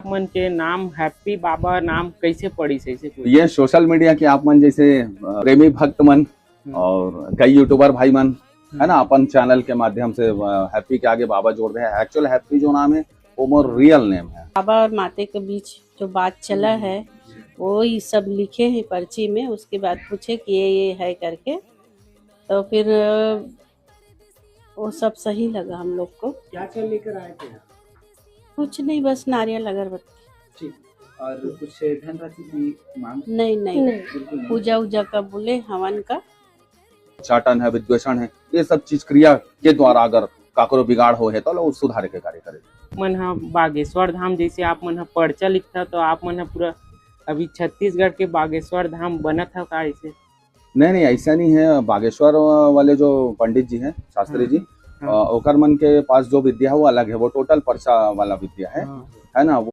मन के नाम हैप्पी बाबा नाम कैसे पड़ी से ये सोशल मीडिया के आप मन जैसे प्रेमी भक्त मन और कई यूट्यूबर भाई मन है ना, अपन चैनल के माध्यम से हैप्पी के आगे बाबा जोड़ रहे हैं। एक्चुअल हैप्पी जो नाम है वो मोर रियल नेम है। बाबा और माते के बीच जो बात चला है वो ही सब लिखे हैं पर्ची में। उसके बाद पूछे कि ये है करके, तो फिर वो सब सही लगा हम लोग को। क्या क्या लेकर आए थे? कुछ नहीं, बस नारियल अगरबत्ती। ठीक। और कुछ धन राशि की मांग? नहीं नहीं, बिल्कुल नहीं। पूजा उजा का बोले, हवन का। चाटन है, विद्वेषण है, ये सब चीज क्रिया के द्वारा अगर काकरो बिगाड़ हो है तो लोग सुधारे के कार्य करे। मन हा बागेश्वर धाम जैसे आप मन हा पर्चा लिखता तो आप मन हा पूरा अभी छत्तीसगढ़ के बागेश्वर धाम बना था का ऐसे? नहीं ऐसा नहीं है। बागेश्वर वाले जो पंडित जी हैं, शास्त्री जी, ओकर मन के पास जो विद्या है वो अलग है, वो टोटल पर्चा वाला विद्या है ना।